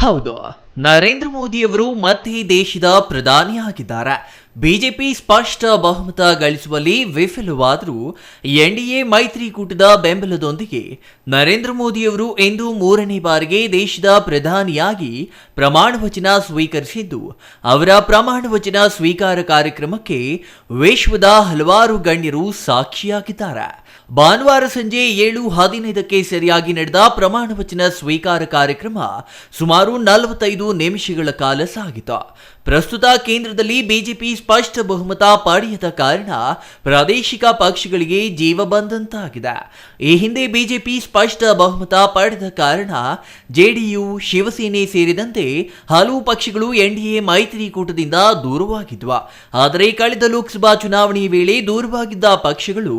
ಹೌದು, ನರೇಂದ್ರ ಮೋದಿಯವರು ಮತ್ತೆ ದೇಶದ ಪ್ರಧಾನಿಯಾಗಿದ್ದಾರೆ. ಬಿಜೆಪಿ ಸ್ಪಷ್ಟ ಬಹುಮತ ಗಳಿಸುವಲ್ಲಿ ವಿಫಲವಾದರೂ ಎನ್ಡಿಎ ಮೈತ್ರಿಕೂಟದ ಬೆಂಬಲದೊಂದಿಗೆ ನರೇಂದ್ರ ಮೋದಿಯವರು ಇಂದು 3ನೇ ಬಾರಿಗೆ ದೇಶದ ಪ್ರಧಾನಿಯಾಗಿ ಪ್ರಮಾಣ ವಚನ ಸ್ವೀಕರಿಸಿದ್ದು, ಅವರ ಪ್ರಮಾಣ ವಚನ ಸ್ವೀಕಾರ ಕಾರ್ಯಕ್ರಮಕ್ಕೆ ವಿಶ್ವದ ಹಲವಾರು ಗಣ್ಯರು ಸಾಕ್ಷಿಯಾಗಿದ್ದಾರೆ. ಭಾನುವಾರ ಸಂಜೆ 7:15ಕ್ಕೆ ಸರಿಯಾಗಿ ನಡೆದ ಪ್ರಮಾಣ ವಚನ ಸ್ವೀಕಾರ ಕಾರ್ಯಕ್ರಮ ಸುಮಾರು 45 ನಿಮಿಷಗಳ ಕಾಲ ಸಾಗಿತು. ಪ್ರಸ್ತುತ ಕೇಂದ್ರದಲ್ಲಿ ಬಿಜೆಪಿ ಸ್ಪಷ್ಟ ಬಹುಮತ ಪಡೆಯದ ಕಾರಣ ಪ್ರಾದೇಶಿಕ ಪಕ್ಷಗಳಿಗೆ ಜೀವ ಬಂದಂತಾಗಿದೆ. ಈ ಹಿಂದೆ ಬಿಜೆಪಿ ಸ್ಪಷ್ಟ ಬಹುಮತ ಪಡೆದ ಕಾರಣ ಜೆಡಿಯು, ಶಿವಸೇನೆ ಸೇರಿದಂತೆ ಹಲವು ಪಕ್ಷಗಳು ಎನ್ಡಿಎ ಮೈತ್ರಿಕೂಟದಿಂದ ದೂರವಾಗಿದ್ವು. ಆದರೆ ಕಳೆದ ಲೋಕಸಭಾ ಚುನಾವಣೆಯ ವೇಳೆ ದೂರವಾಗಿದ್ದ ಪಕ್ಷಗಳು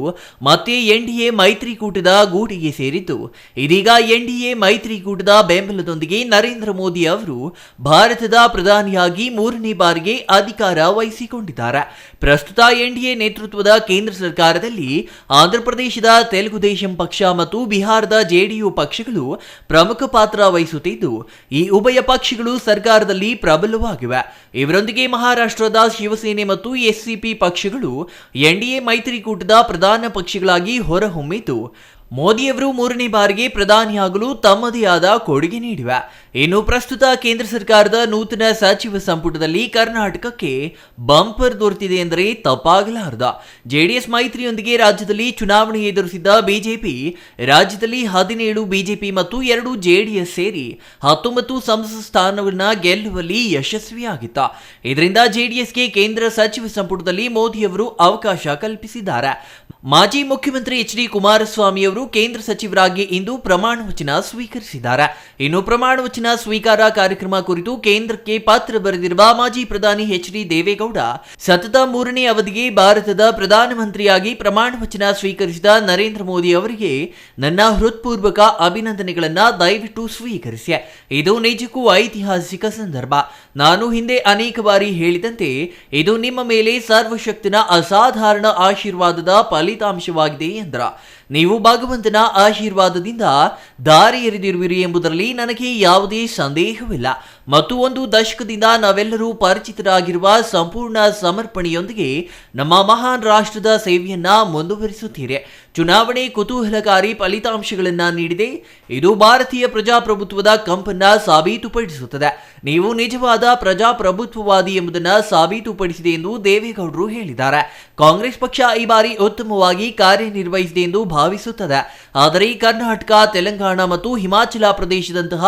ಮತ್ತೆ ಎನ್ಡಿಎ ಮೈತ್ರಿಕೂಟದ ಗೂಟಿಗೆ ಸೇರಿದ್ದು, ಇದೀಗ ಎನ್ಡಿಎ ಮೈತ್ರಿಕೂಟದ ಬೆಂಬಲದೊಂದಿಗೆ ನರೇಂದ್ರ ಮೋದಿ ಅವರು ಭಾರತದ ಪ್ರಧಾನಿಯಾಗಿ 3ನೇ ಬಾರಿಗೆ ಅಧಿಕಾರ ವಹಿಸಿಕೊಂಡಿದ್ದಾರೆ. ಪ್ರಸ್ತುತ ಎನ್ಡಿಎ ನೇತೃತ್ವದ ಕೇಂದ್ರ ಸರ್ಕಾರದಲ್ಲಿ ಆಂಧ್ರಪ್ರದೇಶದ ತೆಲುಗು ದೇಶಂ ಪಕ್ಷ ಮತ್ತು ಬಿಹಾರದ ಜೆಡಿಯು ಪಕ್ಷಗಳು ಪ್ರಮುಖ ಪಾತ್ರ ವಹಿಸುತ್ತಿದ್ದು, ಈ ಉಭಯ ಪಕ್ಷಗಳು ಸರ್ಕಾರದಲ್ಲಿ ಪ್ರಬಲವಾಗಿವೆ. ಇವರೊಂದಿಗೆ ಮಹಾರಾಷ್ಟ್ರದ ಶಿವಸೇನೆ ಮತ್ತು ಎಸ್ಸಿಪಿ ಪಕ್ಷಗಳು ಎನ್ಡಿಎ ಮೈತ್ರಿಕೂಟದ ಪ್ರಧಾನ ಪಕ್ಷಗಳಾಗಿ ಹೊರಹೊಮ್ಮಿದ್ದು, ಮೋದಿಯವರು 3ನೇ ಬಾರಿಗೆ ಪ್ರಧಾನಿಯಾಗಲು ತಮ್ಮದೇ ಆದ ಕೊಡುಗೆ ನೀಡಿವೆ. ಇನ್ನು ಪ್ರಸ್ತುತ ಕೇಂದ್ರ ಸರ್ಕಾರದ ನೂತನ ಸಚಿವ ಸಂಪುಟದಲ್ಲಿ ಕರ್ನಾಟಕಕ್ಕೆ ಬಂಪರ್ ದೊರೆತಿದೆ ಎಂದರೆ ತಪ್ಪಾಗಲಾರದು. ಜೆಡಿಎಸ್ ಮೈತ್ರಿಯೊಂದಿಗೆ ರಾಜ್ಯದಲ್ಲಿ ಚುನಾವಣೆ ಎದುರಿಸಿದ್ದ ಬಿಜೆಪಿ ರಾಜ್ಯದಲ್ಲಿ 17 ಬಿಜೆಪಿ ಮತ್ತು 2 ಜೆಡಿಎಸ್ ಸೇರಿ 19 ಸಂಸತ್ ಸ್ಥಾನವನ್ನು ಗೆಲ್ಲುವಲ್ಲಿ ಯಶಸ್ವಿಯಾಗಿತ್ತು. ಇದರಿಂದ ಜೆಡಿಎಸ್ಗೆ ಕೇಂದ್ರ ಸಚಿವ ಸಂಪುಟದಲ್ಲಿ ಮೋದಿಯವರು ಅವಕಾಶ ಕಲ್ಪಿಸಿದ್ದಾರೆ. ಮಾಜಿ ಮುಖ್ಯಮಂತ್ರಿ ಎಚ್.ಡಿ. ಕುಮಾರಸ್ವಾಮಿ ಅವರು ಕೇಂದ್ರ ಸಚಿವರಾಗಿ ಇಂದು ಪ್ರಮಾಣ ವಚನ ಸ್ವೀಕರಿಸಿದ್ದಾರೆ. ಇನ್ನು ಪ್ರಮಾಣ ವಚನ ಸ್ವೀಕಾರ ಕಾರ್ಯಕ್ರಮ ಕುರಿತು ಕೇಂದ್ರಕ್ಕೆ ಪತ್ರ ಬರೆದಿರುವ ಮಾಜಿ ಪ್ರಧಾನಿ ಎಚ್.ಡಿ. ದೇವೇಗೌಡ, ಸತತ 3ನೇ ಅವಧಿಗೆ ಭಾರತದ ಪ್ರಧಾನಮಂತ್ರಿಯಾಗಿ ಪ್ರಮಾಣ ವಚನ ಸ್ವೀಕರಿಸಿದ ನರೇಂದ್ರ ಮೋದಿ ಅವರಿಗೆ ನನ್ನ ಹೃತ್ಪೂರ್ವಕ ಅಭಿನಂದನೆಗಳನ್ನ ದಯವಿಟ್ಟು ಸ್ವೀಕರಿಸಿ. ಇದು ನಿಜಕ್ಕೂ ಐತಿಹಾಸಿಕ ಸಂದರ್ಭ. ನಾನು ಹಿಂದೆ ಅನೇಕ ಬಾರಿ ಹೇಳಿದಂತೆ ಇದು ನಿಮ್ಮ ಮೇಲೆ ಸರ್ವಶಕ್ತನ ಅಸಾಧಾರಣ ಆಶೀರ್ವಾದದ ಫಲಿತಾಂಶವಾಗಿದೆ ಎಂದರು. ನೀವು ಭಗವಂತನ ಆಶೀರ್ವಾದದಿಂದ ದಾರಿ ಎರೆದಿರುವಿರಿ ಎಂಬುದರಲ್ಲಿ ನನಗೆ ಯಾವುದೇ ಸಂದೇಹವಿಲ್ಲ ಮತ್ತು 1 ದಶಕದಿಂದ ನಾವೆಲ್ಲರೂ ಪರಿಚಿತರಾಗಿರುವ ಸಂಪೂರ್ಣ ಸಮರ್ಪಣೆಯೊಂದಿಗೆ ನಮ್ಮ ಮಹಾನ್ ರಾಷ್ಟ್ರದ ಸೇವೆಯನ್ನ ಮುಂದುವರಿಸುತ್ತೀರಿ. ಚುನಾವಣೆ ಕುತೂಹಲಕಾರಿ ಫಲಿತಾಂಶಗಳನ್ನ ನೀಡಿದೆ. ಇದು ಭಾರತೀಯ ಪ್ರಜಾಪ್ರಭುತ್ವದ ಕಂಪನ್ನ ಸಾಬೀತುಪಡಿಸುತ್ತದೆ. ನೀವು ನಿಜವಾದ ಪ್ರಜಾಪ್ರಭುತ್ವವಾದಿ ಎಂಬುದನ್ನು ಸಾಬೀತುಪಡಿಸಿದೆ ಎಂದು ದೇವೇಗೌಡರು ಹೇಳಿದ್ದಾರೆ. ಕಾಂಗ್ರೆಸ್ ಪಕ್ಷ ಈ ಬಾರಿ ಉತ್ತಮವಾಗಿ ಕಾರ್ಯನಿರ್ವಹಿಸಿದೆ ಎಂದು ಭಾವಿಸುತ್ತದೆ. ಆದರೆ ಕರ್ನಾಟಕ, ತೆಲಂಗಾಣ ಮತ್ತು ಹಿಮಾಚಲ ಪ್ರದೇಶದಂತಹ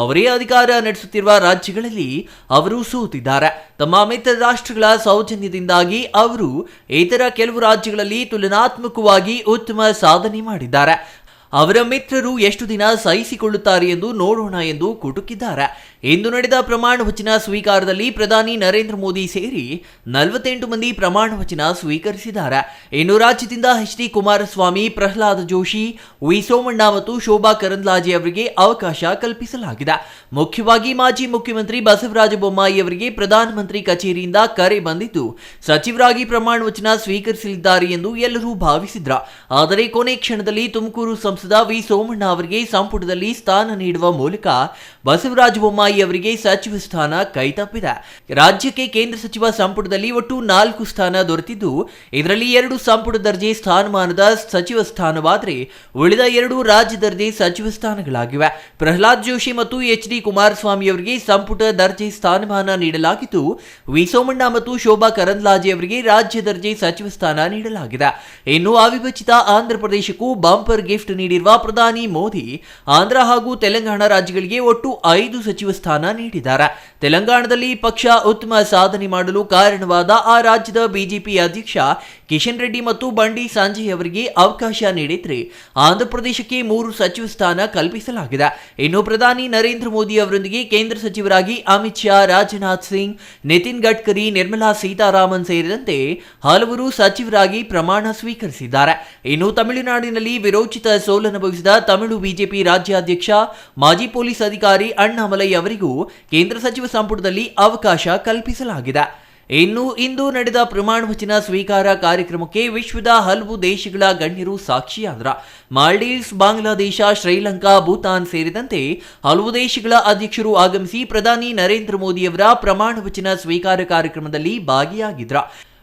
ಅವರೇ ಅಧಿಕಾರ ನಡೆಸುತ್ತಿರುವ ರಾಜ್ಯಗಳಲ್ಲಿ ಅವರು ಸೋತಿದ್ದಾರೆ. ತಮ್ಮ ಮಿತ್ರ ರಾಷ್ಟ್ರಗಳ ಸೌಜನ್ಯದಿಂದಾಗಿ ಅವರು ಇತರ ಕೆಲವು ರಾಜ್ಯಗಳಲ್ಲಿ ತುಲನಾತ್ಮಕವಾಗಿ ಉತ್ತಮ ಸಾಧನೆ ಮಾಡಿದ್ದಾರೆ. ಅವರ ಮಿತ್ರರು ಎಷ್ಟು ದಿನ ಸಹಿಸಿಕೊಳ್ಳುತ್ತಾರೆ ಎಂದು ನೋಡೋಣ ಎಂದು ಕುಟುಕಿದ್ದಾರೆ. ಇಂದು ನಡೆದ ಪ್ರಮಾಣ ವಚನ ಸ್ವೀಕಾರದಲ್ಲಿ ಪ್ರಧಾನಿ ನರೇಂದ್ರ ಮೋದಿ ಸೇರಿ 48 ಮಂದಿ ಪ್ರಮಾಣ ವಚನ ಸ್ವೀಕರಿಸಿದ್ದಾರೆ. ಇನ್ನು ರಾಜ್ಯದಿಂದ ಎಚ್.ಡಿ. ಕುಮಾರಸ್ವಾಮಿ, ಪ್ರಹ್ಲಾದ್ ಜೋಶಿ, ವಿ ಸೋಮಣ್ಣ ಮತ್ತು ಶೋಭಾ ಕರಂದ್ಲಾಜೆ ಅವರಿಗೆ ಅವಕಾಶ ಕಲ್ಪಿಸಲಾಗಿದೆ. ಮುಖ್ಯವಾಗಿ ಮಾಜಿ ಮುಖ್ಯಮಂತ್ರಿ ಬಸವರಾಜ ಬೊಮ್ಮಾಯಿ ಅವರಿಗೆ ಪ್ರಧಾನಮಂತ್ರಿ ಕಚೇರಿಯಿಂದ ಕರೆ ಬಂದಿದ್ದು, ಸಚಿವರಾಗಿ ಪ್ರಮಾಣ ವಚನ ಸ್ವೀಕರಿಸಲಿದ್ದಾರೆ ಎಂದು ಎಲ್ಲರೂ ಭಾವಿಸಿದ್ರು. ಆದರೆ ಕೊನೆ ಕ್ಷಣದಲ್ಲಿ ತುಮಕೂರು ಸಂಸದ ವಿ ಸೋಮಣ್ಣ ಅವರಿಗೆ ಸಂಪುಟದಲ್ಲಿ ಸ್ಥಾನ ನೀಡುವ ಮೂಲಕ ಬಸವರಾಜ ಬೊಮ್ಮಾಯಿ ಅವರಿಗೆ ಸಚಿವ ಸ್ಥಾನ ಕೈತಪ್ಪಿದೆ. ರಾಜ್ಯಕ್ಕೆ ಕೇಂದ್ರ ಸಚಿವ ಸಂಪುಟದಲ್ಲಿ ಒಟ್ಟು 4 ಸ್ಥಾನ ದೊರೆತಿದ್ದು, ಇದರಲ್ಲಿ 2 ಸಂಪುಟ ದರ್ಜೆ ಸ್ಥಾನಮಾನದ ಸಚಿವ ಸ್ಥಾನವಾದರೆ ಉಳಿದ 2 ರಾಜ್ಯ ದರ್ಜೆ ಸಚಿವ ಸ್ಥಾನಗಳಾಗಿವೆ. ಪ್ರಹ್ಲಾದ್ ಜೋಶಿ ಮತ್ತು ಎಚ್.ಡಿ. ಕುಮಾರಸ್ವಾಮಿ ಅವರಿಗೆ ಸಂಪುಟ ದರ್ಜೆ ಸ್ಥಾನಮಾನ ನೀಡಲಾಗಿದ್ದು, ವಿ ಸೋಮಣ್ಣ ಮತ್ತು ಶೋಭಾ ಕರಂದ್ಲಾಜೆ ಅವರಿಗೆ ರಾಜ್ಯ ದರ್ಜೆ ಸಚಿವ ಸ್ಥಾನ ನೀಡಲಾಗಿದೆ. ಇನ್ನು ಅವಿಭಜಿತ ಆಂಧ್ರಪ್ರದೇಶಕ್ಕೂ ಬಂಪರ್ ಗಿಫ್ಟ್ ನೀಡಿರುವ ಪ್ರಧಾನಿ ಮೋದಿ ಆಂಧ್ರ ಹಾಗೂ ತೆಲಂಗಾಣ ರಾಜ್ಯಗಳಿಗೆ ಒಟ್ಟು 5 ಸಚಿವ ಸ್ಥಾನ ನೀಡಿದ್ದಾರೆ. ತೆಲಂಗಾಣದಲ್ಲಿ ಪಕ್ಷ ಉತ್ತಮ ಸಾಧನೆ ಮಾಡಲು ಕಾರಣವಾದ ಆ ರಾಜ್ಯದ ಬಿಜೆಪಿ ಅಧ್ಯಕ್ಷ ಕಿಶನ್ ರೆಡ್ಡಿ ಮತ್ತು ಬಂಡಿ ಸಂಜಯ್ ಅವರಿಗೆ ಅವಕಾಶ ನೀಡಿದ್ರೆ, ಆಂಧ್ರಪ್ರದೇಶಕ್ಕೆ 3 ಸಚಿವ ಸ್ಥಾನ ಕಲ್ಪಿಸಲಾಗಿದೆ. ಇನ್ನು ಪ್ರಧಾನಿ ನರೇಂದ್ರ ಮೋದಿ ಅವರೊಂದಿಗೆ ಕೇಂದ್ರ ಸಚಿವರಾಗಿ ಅಮಿತ್ ಶಾ, ರಾಜನಾಥ್ ಸಿಂಗ್, ನಿತಿನ್ ಗಡ್ಕರಿ, ನಿರ್ಮಲಾ ಸೀತಾರಾಮನ್ ಸೇರಿದಂತೆ ಹಲವರು ಸಚಿವರಾಗಿ ಪ್ರಮಾಣ ಸ್ವೀಕರಿಸಿದ್ದಾರೆ. ಇನ್ನು ತಮಿಳುನಾಡಿನಲ್ಲಿ ವಿರೋಚಿತ ಸೋಲನುಭವಿಸಿದ ತಮಿಳು ಬಿಜೆಪಿ ರಾಜ್ಯಾಧ್ಯಕ್ಷ, ಮಾಜಿ ಪೊಲೀಸ್ ಅಧಿಕಾರಿ ಅಣ್ಣಾಮಲೈ ಅವರಿಗೂ ಕೇಂದ್ರ ಸಚಿವ ಸಂಪುಟದಲ್ಲಿ ಅವಕಾಶ ಕಲ್ಪಿಸಲಾಗಿದೆ. ಇನ್ನು ಇಂದು ನಡೆದ ಪ್ರಮಾಣ ವಚನ ಸ್ವೀಕಾರ ಕಾರ್ಯಕ್ರಮಕ್ಕೆ ವಿಶ್ವದ ಹಲವು ದೇಶಗಳ ಗಣ್ಯರು ಸಾಕ್ಷಿಯಾದ್ರ. ಮಾಲ್ಡೀವ್ಸ್, ಬಾಂಗ್ಲಾದೇಶ, ಶ್ರೀಲಂಕಾ, ಭೂತಾನ್ ಸೇರಿದಂತೆ ಹಲವು ದೇಶಗಳ ಅಧ್ಯಕ್ಷರು ಆಗಮಿಸಿ ಪ್ರಧಾನಿ ನರೇಂದ್ರ ಮೋದಿಯವರ ಪ್ರಮಾಣ ವಚನ ಸ್ವೀಕಾರ ಕಾರ್ಯಕ್ರಮದಲ್ಲಿ ಭಾಗಿಯಾಗಿದ್ರ.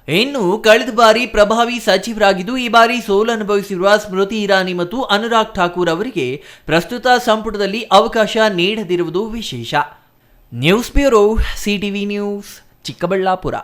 ಇನ್ನು ಕಳೆದ ಬಾರಿ ಪ್ರಭಾವಿ ಸಚಿವರಾಗಿದ್ದು ಈ ಬಾರಿ ಸೋಲನುಭವಿಸಿರುವ ಸ್ಮೃತಿ ಇರಾನಿ ಮತ್ತು ಅನುರಾಗ್ ಠಾಕೂರ್ ಅವರಿಗೆ ಪ್ರಸ್ತುತ ಸಂಪುಟದಲ್ಲಿ ಅವಕಾಶ ನೀಡದಿರುವುದು ವಿಶೇಷ. News bureau, CTV news, Chikkaballapur.